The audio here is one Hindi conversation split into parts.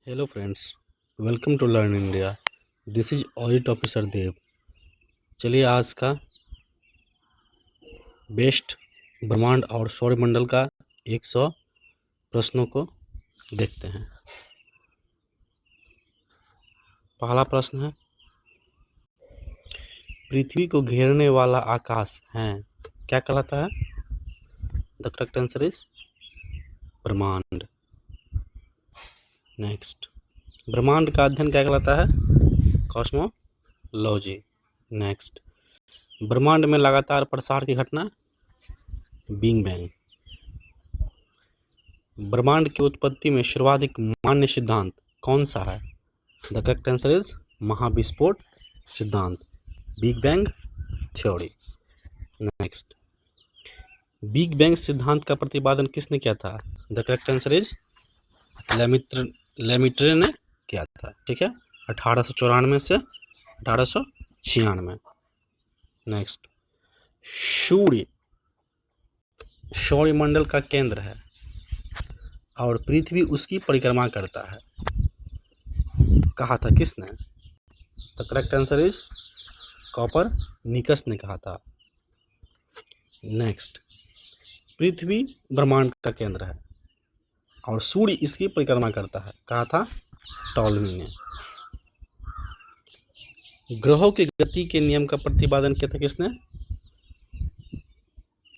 Hello friends, welcome to learn India. This is audit officer Dev. चलिए आज का बेस्ट ब्रह्मांड और सौरमंडल का 100 प्रश्नों को देखते हैं। पहला प्रश्न है, पृथ्वी को घेरने वाला आकाश है क्या कहलाता है? द करेक्ट आंसर इज ब्रह्मांड। नेक्स्ट, ब्रह्मांड का अध्ययन क्या कहलाता है? कॉस्मोलॉजी। नेक्स्ट, ब्रह्मांड में लगातार प्रसार की घटना बिग बैंग। ब्रह्मांड की उत्पत्ति में सर्वाधिक मान्य सिद्धांत कौन सा है? द करेक्ट आंसर इज महाविस्फोट सिद्धांत, big bang theory. Next, big bang सिद्धांत का प्रतिपादन किसने किया था? द करेक्ट आंसर इज लेमिट्रे ने किया था। ठीक है, 1894 से 1896। नेक्स्ट, सूर्य सौरमंडल का केंद्र है और पृथ्वी उसकी परिक्रमा करता है, कहा था किसने? The correct answer is Copernicus ने कहा था। नेक्स्ट, पृथ्वी ब्रह्मांड का केंद्र है और सूर्य इसकी परिक्रमा करता है, कहा था टॉलमी ने। ग्रहों की गति के नियम का प्रतिपादन किया था किसने?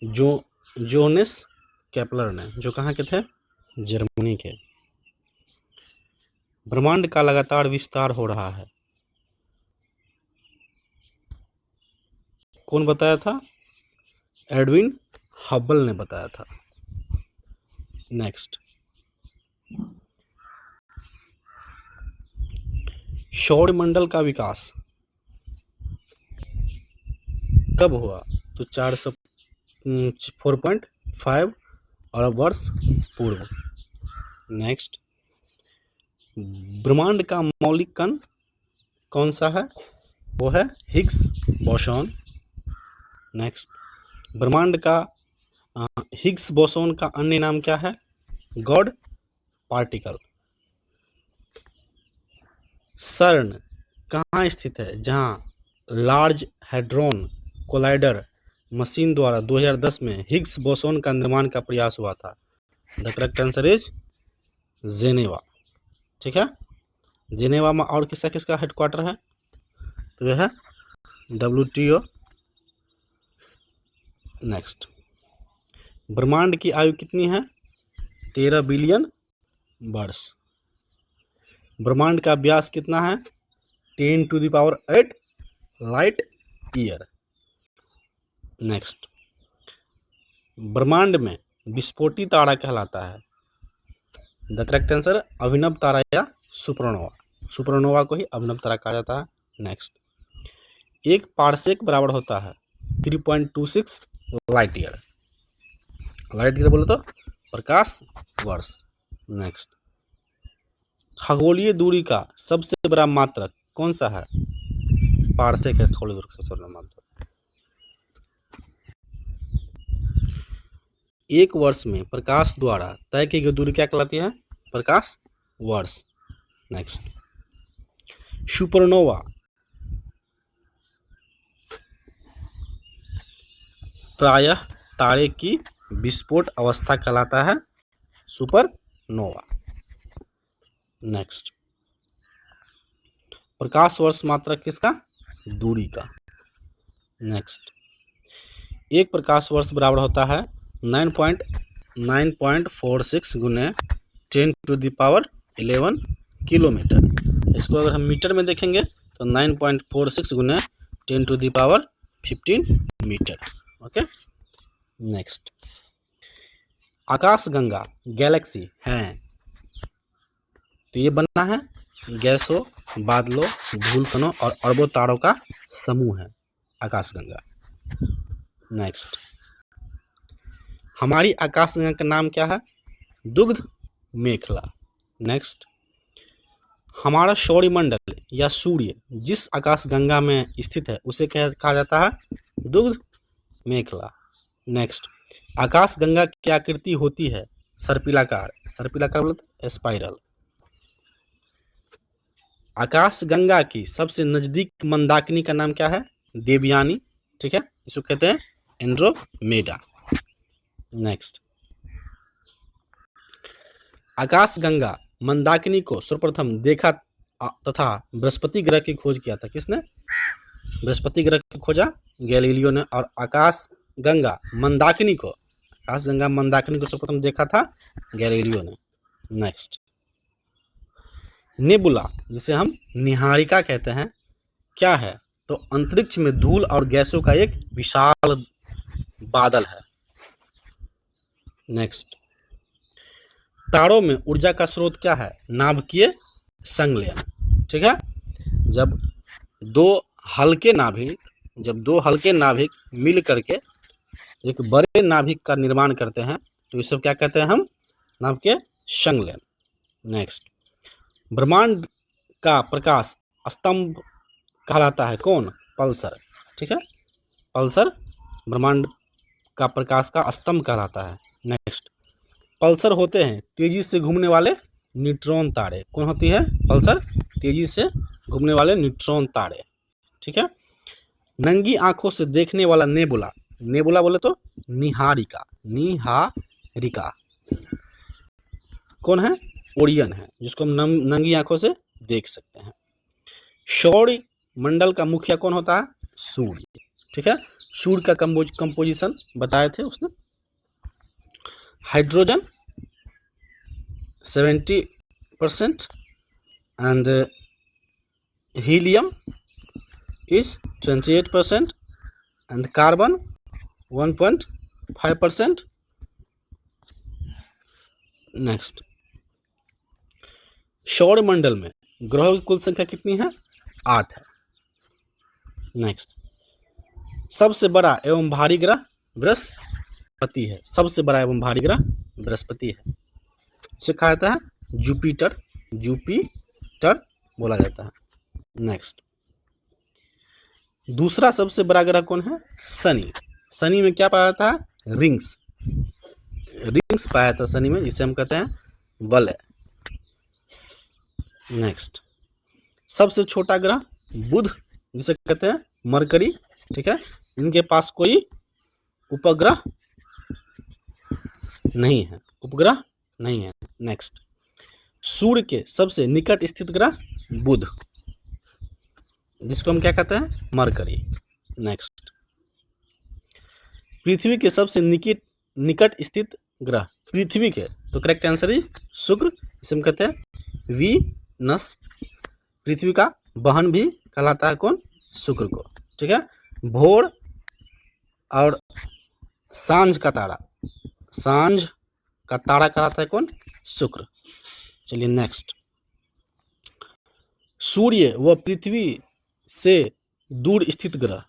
जोहानेस केपलर ने, जो कहाँ के थे? जर्मनी के। ब्रह्मांड का लगातार विस्तार हो रहा है, कौन बताया था? एडविन हबल ने बताया था। नेक्स्ट, सौरमंडल का विकास कब हुआ? तो 4.5 अरब वर्ष पूर्व। नेक्स्ट, ब्रह्मांड का मौलिक कण कौन सा है? वो है हिग्स बोसॉन। नेक्स्ट, ब्रह्मांड का हिग्स बोसॉन का अन्य नाम क्या है? God particle. सर्न कहाँ स्थित है जहाँ लार्ज हैड्रॉन कोलाइडर मशीन द्वारा 2010 में हिग्स बोसॉन का निर्माण का प्रयास हुआ था? The correct answer is Geneva. ठीक है, जेनेवा में और किसका किसका हेडक्वार्टर है? तो यह है WTO। नेक्स्ट, ब्रह्मांड की आयु कितनी है? 13 बिलियन वर्ष। ब्रह्मांड का व्यास कितना है? 10⁸ लाइट ईयर। नेक्स्ट, ब्रह्मांड में विस्फोटी तारा कहलाता है? द करेक्ट आंसर अभिनव तारा या सुपरनोवा। सुपरनोवा को ही अभिनव तारा कहा जाता है। नेक्स्ट, एक पारसेक बराबर होता है 3.26 लाइट ईयर। लाइट ईयर बोले तो प्रकाश वर्ष। नेक्स्ट, खगोलीय दूरी का सबसे बड़ा मात्रक कौन सा है? पारसेक है खगोलीय दूरी का सबसे बड़ा मात्रक। एक वर्ष में प्रकाश द्वारा तय की गई दूरी क्या कहलाती है? प्रकाश वर्ष। नेक्स्ट, सुपरनोवा प्रायः तारे की विस्फोट अवस्था कहलाता है सुपरनोवा। नेक्स्ट, प्रकाश वर्ष मात्रक किसका? दूरी का। नेक्स्ट, एक प्रकाश वर्ष बराबर होता है 9.46 गुने 10⁻11 किलोमीटर। इसको अगर हम मीटर में देखेंगे तो 9.46 गुने 10⁻15 मीटर। ओके। नेक्स्ट, आकाशगंगा गैलेक्सी है तो ये बना है गैसों, बादलों, धूलकणों और अरबों तारों का समूह है आकाशगंगा। नेक्स्ट, हमारी आकाशगंगा का नाम क्या है? दुग्ध मेखला। नेक्स्ट, हमारा सौरमंडल या सूर्य जिस आकाशगंगा में स्थित है उसे क्या कहा जाता है? दुग्ध मेखला। नेक्स्ट, आकाशगंगा की आकृति होती है सर्पिलाकार। सर्पिलाकार बोले तो स्पाइरल। आकाशगंगा की सबसे नजदीक मंदाकिनी का नाम क्या है? देवयानी। ठीक है, इसको कहते हैं एंड्रोमेडा। नेक्स्ट, आकाशगंगा मंदाकिनी को सर्वप्रथम देखा तथा बृहस्पति ग्रह की खोज किया था। किसने? बृहस्पति ग्रह की खोजा गैलीलियो ने। और आकाशगंगा मंदाकिनी को सर्वप्रथम देखा था गैलीलियो ने। नेक्स्ट, नेबुला जिसे हम निहारिका कहते हैं क्या है? तो अंतरिक्ष में धूल और गैसों का एक विशाल बादल है। नेक्स्ट, तारों में ऊर्जा का स्रोत क्या है? नाभिकीय संलयन। ठीक है, जब दो हल्के नाभिक मिल करके एक बड़े नाभिक का निर्माण करते हैं तो इसे क्या कहते हैं हम? नाभिकीय संलयन। नेक्स्ट, ब्रह्मांड का प्रकाश स्तंभ कहलाता है कौन? पल्सर। ठीक है, पल्सर ब्रह्मांड का प्रकाश का स्तंभ कहलाता है। नेक्स्ट, पल्सर होते हैं तेजी से घूमने वाले न्यूट्रॉन तारे। कौन होती है? पल्सर तेजी से घूमने वाले न्यूट्रॉन तारे। ठीक है, नंगी आंखों से देखने वाला नेबुला बोले तो निहारिका कौन है? ओरियन है, जिसको हम नंगी आंखों से देख सकते हैं। सौर मंडल का मुखिया कौन होता है? सूर्य। ठीक है, सूर्य का कंपोजिशन बताए थे उसने। Hydrogen 70% and helium is 28% and carbon 1.5%. Next, सौर मंडल में ग्रहों की कुल संख्या कितनी है? 8 है। नेक्स्ट, सबसे बड़ा एवं भारी ग्रह बृहस्पति है। सबसे बड़ा एवं भारी ग्रह बृहस्पति है। इसे कहा जाता है जुपिटर बोला जाता है। नेक्स्ट, दूसरा सबसे बड़ा ग्रह कौन है? शनि। शनि में क्या पाया जाता है? रिंग्स पाया जाता है शनि में, जिसे हम कहते हैं वलय। नेक्स्ट, सबसे छोटा ग्रह बुध, जिसे कहते हैं मरकरी। ठीक है, इनके पास कोई उपग्रह नहीं है। नेक्स्ट, सूर्य के सबसे निकट स्थित ग्रह बुध, जिसको हम क्या कहते हैं? मरकरी। नेक्स्ट, पृथ्वी के सबसे निकट स्थित ग्रह पृथ्वी के, तो करेक्ट आंसर है शुक्र, जिसे हम कहते हैं वीनस। पृथ्वी का बहन भी कहलाता है कौन? शुक्र को। ठीक है, भोर और सांझ का तारा कहलाता है कौन? शुक्र। चलिए नेक्स्ट, सूर्य व पृथ्वी से दूर स्थित ग्रह,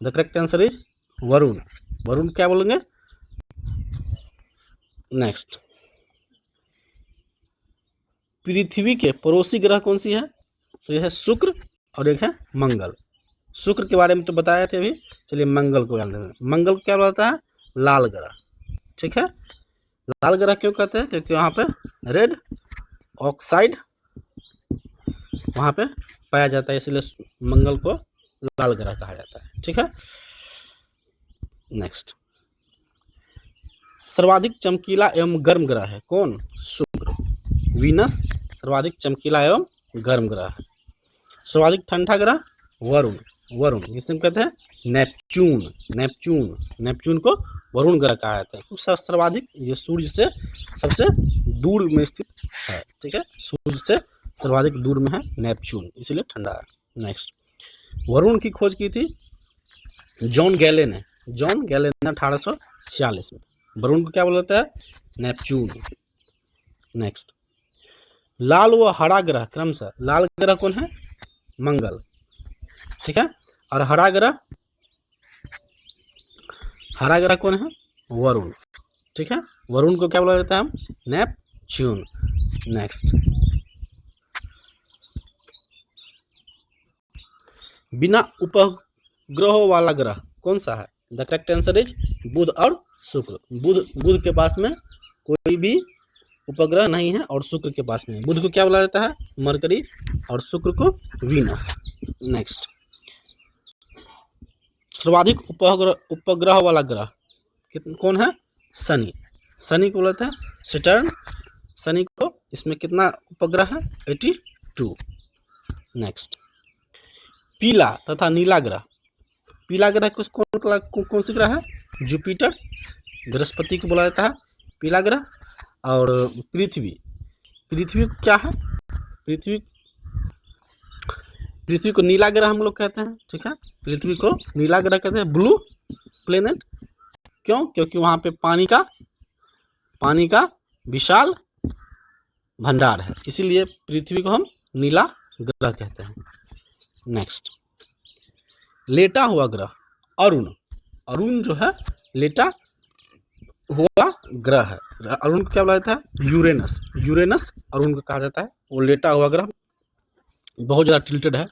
the correct answer is Varun क्या बोलेंगे? नेक्स्ट, पृथ्वी के पड़ोसी ग्रह कौन सी है? तो यह है शुक्र और एक है मंगल। शुक्र के बारे में तो बताया थे अभी। चलिए मंगल को याद रखें। मंगल को क्या बोलता है? लाल ग्रह। ठीक है, लाल ग्रह क्यों कहते हैं? क्योंकि वहाँ पे रेड ऑक्साइड वहाँ पे पाया जाता है, इसलिए मंगल को लाल ग्रह कहा जाता है। ठीक है, नेक्स्ट, सर्वाधिक चमकीला एवं गर्म ग्रह है कौन? शुक्र। वीनस सर्वाधिक चमकीला एवं गर्म ग्रह है। सर्वाधिक ठंडा ग्रह वरुण, जिसे हम कहते हैं नेपच्यून को वरुण ग्रह कहा जाता है। सर्वाधिक ये सूर्य से सबसे दूर में स्थित है। ठीक है, सूर्य से सर्वाधिक दूर में है नेपच्यून, इसलिए ठंडा है। नेक्स्ट, वरुण की खोज की थी जॉन गैले ने 1846 में। वरुण को क्या बोलता है? नेपच्यून। नेक्स्ट, लाल व हरा ग्रह क्रमशः, लाल ग्रह कौन है? मंगल। ठीक है, और हरा ग्रह कौन है? वरुण। ठीक है, वरुण को क्या बोला जाता है? हम नेपच्यून। नेक्स्ट, बिना उपग्रहों वाला ग्रह कौन सा है? द करेक्ट आंसर इज बुध और शुक्र। बुध के पास में कोई भी उपग्रह नहीं है और शुक्र के पास में। बुध को क्या बोला जाता है? मरकरी और शुक्र को वीनस। नेक्स्ट, सर्वाधिक उपग्रह वाला ग्रह कौन है? शनि। शनि को बोलते हैं सैटर्न। शनि को, इसमें कितना उपग्रह है? 82। नेक्स्ट, पीला तथा नीला ग्रह। पीला ग्रह कौन सी ग्रह है? जुपिटर, बृहस्पति को बोला जाता है पीला ग्रह। और पृथ्वी, पृथ्वी क्या है? पृथ्वी को नीला ग्रह हम लोग कहते हैं, ठीक है। पृथ्वी को नीला ग्रह कहते हैं, ब्लू प्लेनेट। क्यों? क्योंकि वहां पे पानी का विशाल भंडार है, इसीलिए पृथ्वी को हम नीला ग्रह कहते हैं। नेक्स्ट, लेटा हुआ ग्रह अरुण। अरुण जो है लेटा हुआ ग्रह है। अरुण को क्या बोला जाता है? यूरेनस। यूरेनस अरुण को कहा जाता है, वो लेटा हुआ ग्रह बहुत ज़्यादा टिल्टेड है।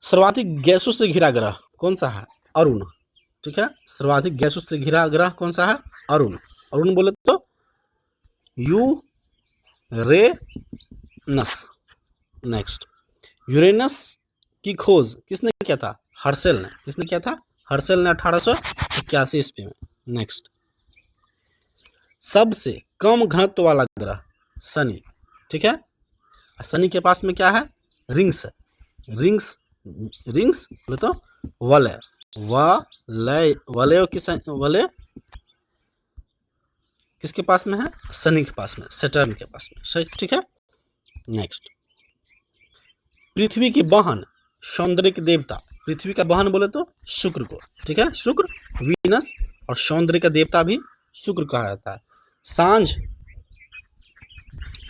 सर्वाधिक गैसों से घिरा ग्रह कौन सा है? अरुण, ठीक है। सर्वाधिक गैसों से घिरा ग्रह कौन सा है? अरुण। अरुण बोले तो यूरेनस। नेक्स्ट, यूरेनस की खोज किसने किया था? हर्शेल ने। किसने किया था? हर्शेल ने 1881 ईस्वी में। नेक्स्ट, सबसे कम घनत्व वाला ग्रह शनि, ठीक है। शनि के पास में क्या है? रिंग्स है। रिंग्स बोले तो वलय। वलय किसके पास में है? शनि के पास में, सैटर्न के पास में, ठीक है। नेक्स्ट, पृथ्वी की बहन सौंदर्य की देवता। पृथ्वी का बहन बोले तो शुक्र को, ठीक है। शुक्र, वीनस और सौंदर्य का देवता भी शुक्र कहा जाता है।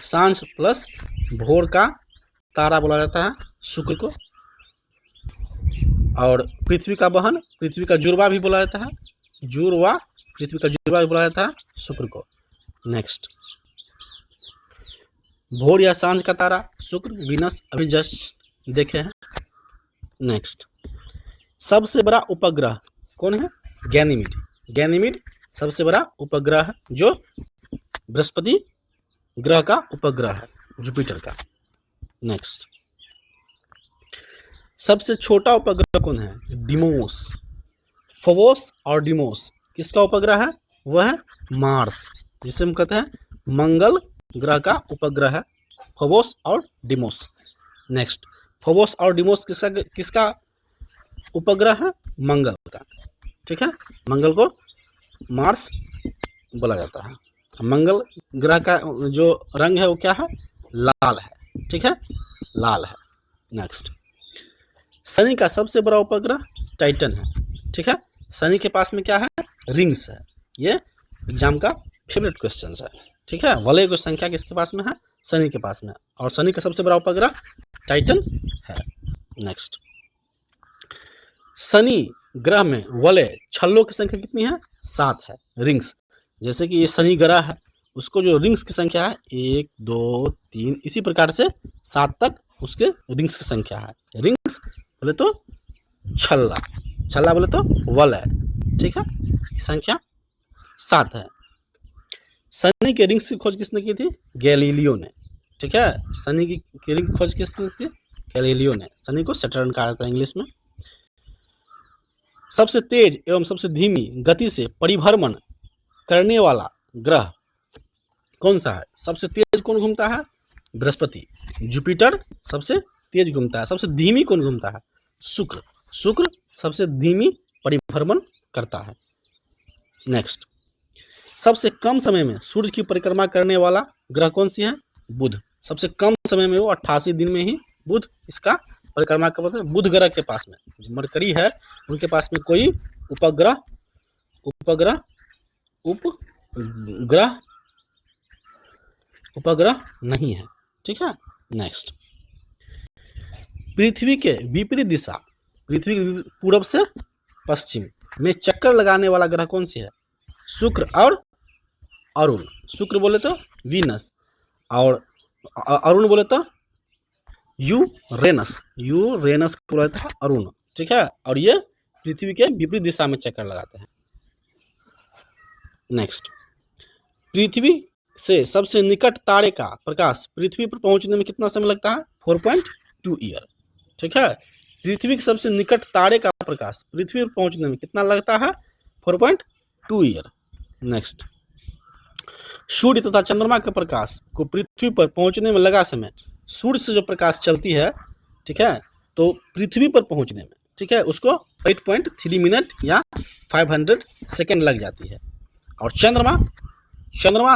सांझ प्लस भोर का तारा बोला जाता है शुक्र को। और पृथ्वी का बहन, पृथ्वी का जुड़वा भी बोला जाता है, पृथ्वी का जुड़वा भी बोला जाता है शुक्र को। नेक्स्ट, भोर या सांझ का तारा शुक्र, वीनस अभी जस्ट देखे हैं। नेक्स्ट, सबसे बड़ा उपग्रह कौन है? गैनीमीड। गैनीमीड सबसे बड़ा उपग्रह है, जो बृहस्पति ग्रह का उपग्रह है, जुपिटर का। नेक्स्ट, सबसे छोटा उपग्रह कौन है? डिमोस। फोबोस और डिमोस किसका उपग्रह है? वह है मार्स, जिसे हम कहते हैं मंगल ग्रह का उपग्रह है, फोबोस और डिमोस। नेक्स्ट, फोबोस और डिमोस किसका उपग्रह है? मंगल का, ठीक है। मंगल को मार्स बोला जाता है। मंगल ग्रह का जो रंग है वो क्या है? लाल है, ठीक है, लाल है। नेक्स्ट, शनि का सबसे बड़ा उपग्रह टाइटन है, ठीक है। शनि के पास में क्या है? रिंग्स है। ये एग्जाम का फेवरेट क्वेश्चन है, ठीक है। वलय की संख्या किसके पास में है? शनि के पास में। और शनि का सबसे बड़ा उपग्रह टाइटन है। नेक्स्ट, शनि ग्रह में वलय छल्लों की संख्या कितनी है? 7 है, रिंग्स। जैसे कि ये शनि ग्रह है, उसको जो रिंग्स की संख्या है 1 2 3, इसी प्रकार से 7 तक उसके रिंग्स की संख्या है। रिंग्स बोले तो छल्ला, छल्ला बोले तो वलय, ठीक है। संख्या 7 है। शनि के रिंग्स की खोज किसने की थी? गैलीलियो ने, ठीक है। शनि की रिंग की खोज किसने की? गैलीलियो ने। शनि को सैटर्न कहा जाता है इंग्लिश में। सबसे तेज एवं सबसे धीमी गति से परिभ्रमण करने वाला ग्रह कौन सा है? सबसे तेज कौन घूमता है? बृहस्पति। जुपिटर सबसे तेज घूमता है। सबसे धीमी कौन घूमता है? शुक्र। शुक्र सबसे धीमी परिभ्रमण करता है। नेक्स्ट, सबसे कम समय में सूर्य की परिक्रमा करने वाला ग्रह कौन सी है? बुध। सबसे कम समय में, वो 88 दिन में ही बुध इसका परिक्रमा करते हैं। बुध ग्रह के पास में मरकरी है, उनके पास में कोई उपग्रह नहीं है, ठीक है। नेक्स्ट, पृथ्वी के विपरीत दिशा, पृथ्वी के पूरब से पश्चिम में चक्कर लगाने वाला ग्रह कौन सी है? शुक्र और अरुण। शुक्र बोले तो वीनस और अरुण बोले तो यूरेनस को बोला जाता है अरुण, ठीक है। और ये पृथ्वी के विपरीत दिशा में चक्कर लगाते हैं। नेक्स्ट, पृथ्वी से सबसे निकट तारे का प्रकाश पृथ्वी पर पहुंचने में कितना समय लगता है? 4.2 ईयर। ठीक है, पृथ्वी के सबसे निकट तारे का प्रकाश पृथ्वी पर पहुंचने में कितना लगता है? 4.2 ईयर। नेक्स्ट, सूर्य तथा चंद्रमा के प्रकाश को पृथ्वी पर पहुंचने में लगा समय, सूर्य से जो प्रकाश चलती है, ठीक है, तो पृथ्वी पर पहुंचने में, ठीक है, उसको 8.3 मिनट या 500 सेकेंड लग जाती है। और चंद्रमा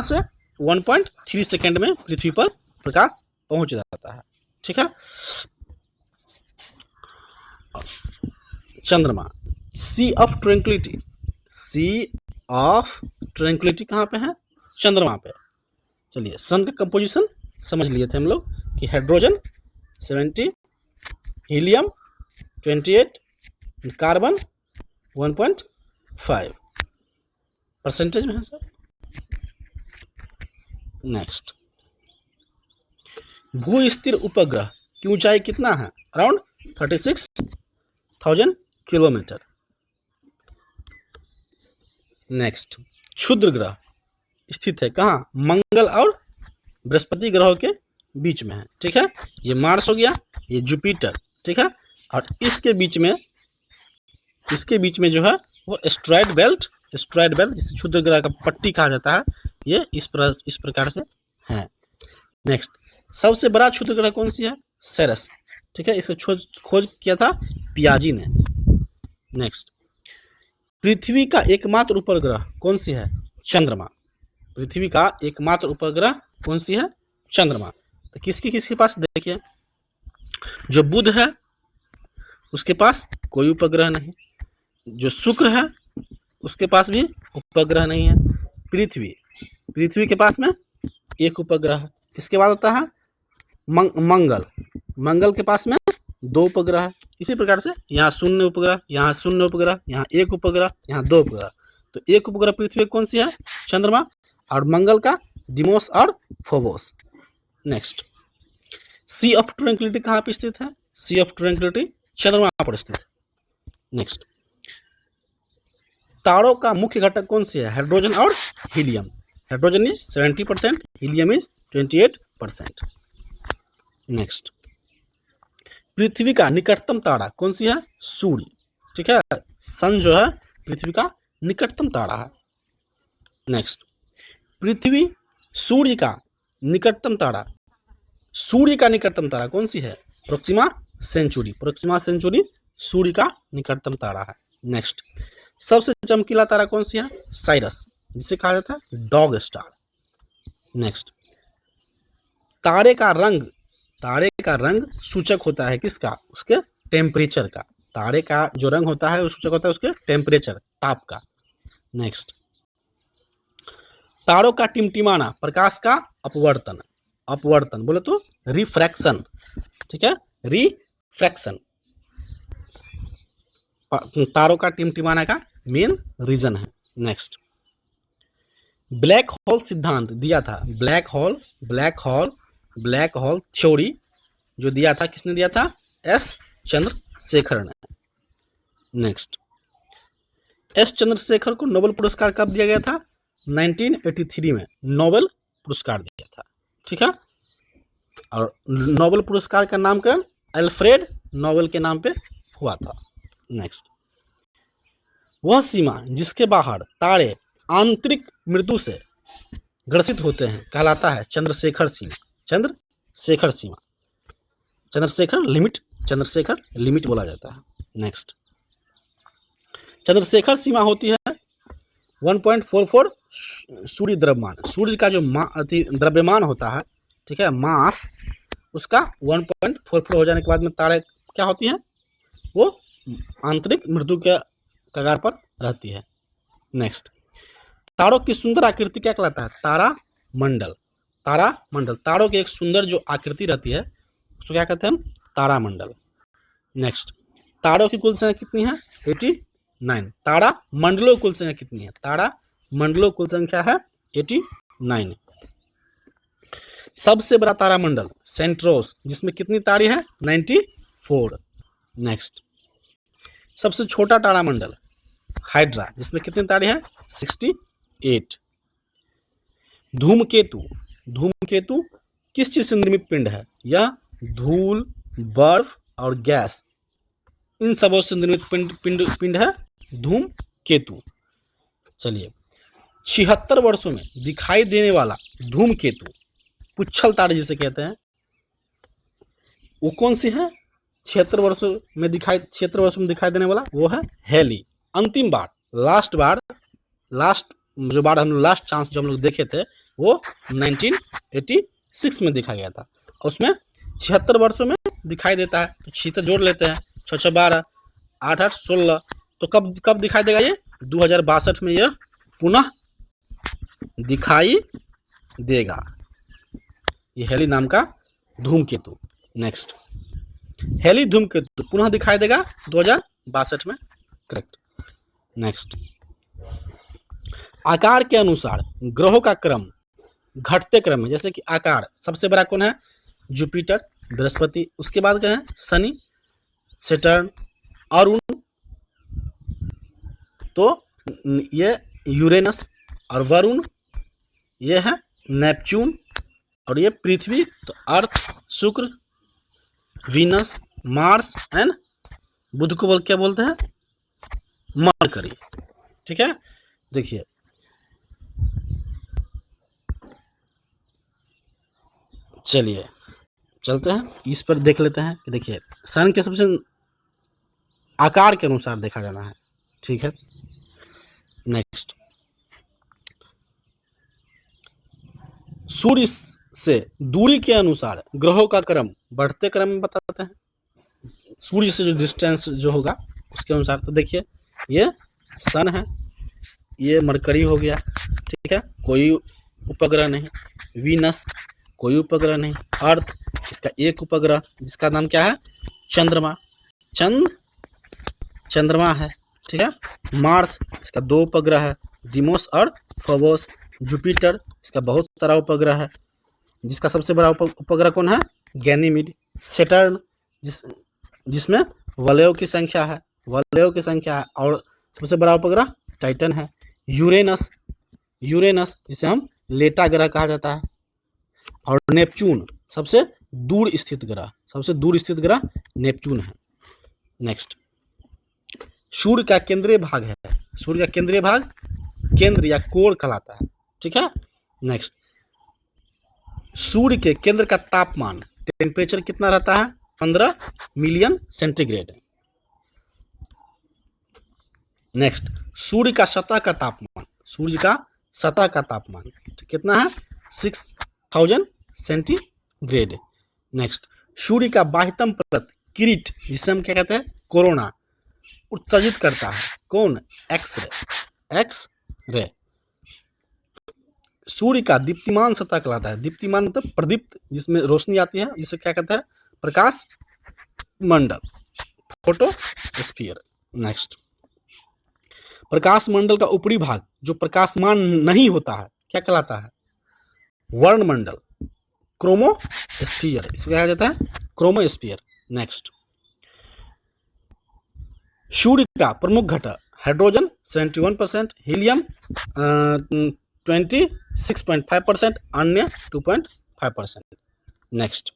से 1.3 सेकेंड में पृथ्वी पर प्रकाश पहुंच जाता है। ठीक है, चंद्रमा, सी ऑफ ट्रैंक्विलिटी कहाँ पे है? चंद्रमा पे। चलिए, सन का कंपोजिशन समझ लिए थे हम लोग कि हाइड्रोजन 70, हीलियम 28, कार्बन 1.5 परसेंटेज में है सर। नेक्स्ट, भू स्थिर उपग्रह की ऊंचाई कितना है? Around 36,000 kilometre. नेक्स्ट, क्षुद्र ग्रह स्थित है कहाँ? मंगल और बृहस्पति ग्रहों के बीच में है। ठीक है, ये मार्स हो गया, ये जुपिटर। ठीक है, और इसके बीच में जो है वो एस्ट्रॉयड बेल्ट जिसे क्षुद्र ग्रह का पट्टी कहा जाता है, ये इस प्रकार से है। नेक्स्ट, सबसे बड़ा क्षुद्र ग्रह कौन सी है? सेरस। ठीक है, इसको खोज किया था पियाजी ने। नेक्स्ट, पृथ्वी का एकमात्र उपग्रह कौन सी है? चंद्रमा। पृथ्वी का एकमात्र उपग्रह कौन सी है? चंद्रमा। तो किसके पास देखिए, जो बुध है उसके पास कोई उपग्रह नहीं, जो शुक्र है उसके पास भी उपग्रह नहीं है, पृथ्वी के पास में एक उपग्रह है। इसके बाद होता है मंगल के पास में 2 उपग्रह है। इसी प्रकार से यहाँ 0 उपग्रह, यहाँ 0 उपग्रह, यहाँ 1 उपग्रह, यहाँ 2 उपग्रह। तो एक उपग्रह पृथ्वी कौन सी है? चंद्रमा। और मंगल का डिमोस और Phobos. Next, sea of tranquillity कहाँ पे स्थित है? सी ऑफ ट्रैंक्विलिटी चंद्रमा पर स्थित है। नेक्स्ट, तारों का मुख्य घटक कौन सी है? हाइड्रोजन और helium. Hydrogen is 70%, helium is 28%। Next, पृथ्वी का निकटतम तारा कौन सी है? सूर्य। ठीक है, सन जो है पृथ्वी का निकटतम तारा है। नेक्स्ट, सूर्य का निकटतम तारा कौन सी है? प्रोक्सिमा सेंचुरी सूर्य का निकटतम तारा है। नेक्स्ट, सबसे चमकीला तारा कौन सी है? साइरस, जिसे कहा जाता है डॉग स्टार। नेक्स्ट, तारे का रंग सूचक होता है किसका? उसके टेम्परेचर का। तारे का जो रंग होता है वो सूचक होता है उसके टेम्परेचर, ताप का। नेक्स्ट, तारों का टिमटिमाना प्रकाश का अपवर्तन बोले तो रिफ्रैक्शन। ठीक है, रिफ्रैक्शन तारों का टिमटिमाना का मेन रीजन है। नेक्स्ट, ब्लैक होल सिद्धांत दिया था, ब्लैक होल थ्योरी जो दिया था, किसने दिया था? एस चंद्रशेखर ने। नेक्स्ट, एस चंद्रशेखर को नोबेल पुरस्कार कब दिया गया था? 1983 में नोबेल पुरस्कार दिया था। ठीक है, और नोबेल पुरस्कार का नामकरण अल्फ्रेड नोबेल के नाम पे हुआ था। नेक्स्ट, वह सीमा जिसके बाहर तारे आंतरिक मृत्यु से ग्रसित होते हैं कहलाता है चंद्रशेखर सीमा। चंद्रशेखर लिमिट बोला जाता है। नेक्स्ट, चंद्रशेखर सीमा होती है 1.44 सूर्य द्रव्यमान। सूर्य का जो द्रव्यमान होता है, ठीक है, मास, उसका 1.44 हो जाने के बाद में तारे क्या होती हैं? वो आंतरिक मृत्यु के कगार पर रहती है। नेक्स्ट, तारों की सुंदर आकृति क्या कहलाता है? तारामंडल। तारों की एक सुंदर जो आकृति रहती है उसको क्या कहते हैं हम? तारामंडल। नेक्स्ट, तारों की कुल संख्या कितनी है? 89। तारामंडलों की कुल संख्या कितनी है? तारामंडलों की कुल संख्या है 89। सबसे बड़ा तारामंडल सेंट्रोस, जिसमें कितनी तारे हैं? 94। नेक्स्ट, सबसे छोटा तारामंडल हाइड्रा, जिसमें कितनी तारे हैं? 68। धूमकेतु, धूमकेतु किस चीज से निर्मित पिंड है? यह धूल, बर्फ और गैस, इन सबों से निर्मित पिंड है धूमकेतु। चलिए, 76 वर्षों में दिखाई देने वाला धूमकेतु, पुच्छल तारे जिसे कहते हैं, वो कौन सी है? 76 वर्षों में दिखाई देने वाला वो है हेली। अंतिम बार, लास्ट जो बार हम लोग लास्ट चांस जो हम लोग देखे थे वो 1986 में देखा गया था। उसमें 76 वर्षों में दिखाई देता है, तो 76 जोड़ लेते हैं, 6 6 12, 8 8 16, तो कब दिखाई देगा ये? 2062 में यह पुनः दिखाई देगा, ये हेली नाम का धूमकेतु। नेक्स्ट, हेली धूमकेतु पुनः दिखाई देगा 2062 में, करेक्ट। नेक्स्ट, आकार के अनुसार ग्रहों का क्रम घटते क्रम में, जैसे कि आकार सबसे बड़ा कौन है? जुपिटर, बृहस्पति, उसके बाद क्या है? शनि, सैटर्न, अरुण, तो ये यूरेनस, और वरुण ये है नेपच्यून, और ये पृथ्वी तो अर्थ, शुक्र, वीनस, मार्स एंड बुध को क्या बोलते हैं? मरकरी। ठीक है, देखिए चलिए चलते हैं इस पर देख लेते हैं कि देखिए सन के सबसे आकार के अनुसार देखा जाना है। ठीक है, नेक्स्ट, सूर्य से दूरी के अनुसार ग्रहों का क्रम बढ़ते क्रम में बताते हैं। सूर्य से जो डिस्टेंस जो होगा उसके अनुसार, तो देखिए ये सन है, ये मरकरी हो गया, ठीक है, कोई उपग्रह नहीं, वीनस कोई उपग्रह नहीं, अर्थ इसका एक उपग्रह जिसका नाम क्या है? चंद्रमा, चंद्रमा है, ठीक है, मार्स इसका 2 उपग्रह है, डिमोस और फोबोस, जुपिटर इसका बहुत सारा उपग्रह है, जिसका सबसे बड़ा उपग्रह कौन है? गैनीमीड, सैटर्न जिसमें वलयों की संख्या है, और सबसे बड़ा उपग्रह टाइटन है, यूरेनस जिसे हम लेटा ग्रह कहा जाता है, और नेपच्यून सबसे दूर स्थित ग्रह नेपच्यून है। नेक्स्ट, सूर्य का केंद्रीय भाग है, सूर्य का केंद्रीय भाग केंद्र या कोर कहलाता है। ठीक है, नेक्स्ट, सूर्य के केंद्र का तापमान टेम्परेचर कितना रहता है? 15 मिलियन सेंटीग्रेड। नेक्स्ट, सूर्य का सतह का तापमान कितना है? 6000 सेंटीग्रेड। नेक्स्ट, सूर्य का बाह्यतम परत किरीट जिसे हम क्या कहते हैं? कोरोना, उत्सर्जित करता है कौन? X ray. सूर्य का दीप्तिमान सतह कहलाता है, दीप्तिमान मतलब प्रदीप्त, जिसमें रोशनी आती है, जिसे क्या कहते हैं? प्रकाश मंडल, फोटोस्फीयर। नेक्स्ट, प्रकाश मंडल का ऊपरी भाग जो प्रकाशमान नहीं होता है क्या कहलाता है? वर्णमंडल, क्रोमोस्फीयर, इसको कहा जाता है क्रोमोस्फीयर। नेक्स्ट, सूर्य का प्रमुख घटक हाइड्रोजन 71%, हीलियम 26.5%, अन्य 2.5%। नेक्स्ट,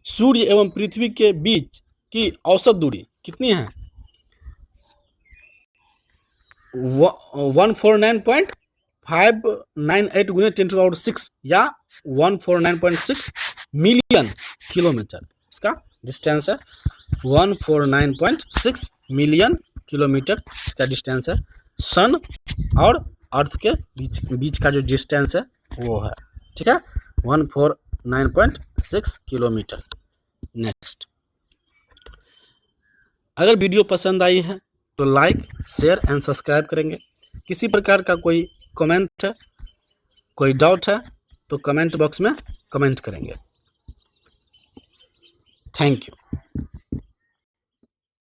सूर्य एवं पृथ्वी के बीच की औसत दूरी कितनी है? 149.598 गुने 10⁻⁶ या 149.6 मिलियन किलोमीटर इसका डिस्टेंस है। 149.6 मिलियन किलोमीटर इसका डिस्टेंस है। सन और अर्थ के बीच का जो डिस्टेंस है वो है, ठीक है, 149.6 किलोमीटर। नेक्स्ट, अगर वीडियो पसंद आई है तो लाइक, शेयर एंड सब्सक्राइब करेंगे। किसी प्रकार का कोई कमेंट है, कोई डाउट है तो कमेंट बॉक्स में कमेंट करेंगे। Thank you.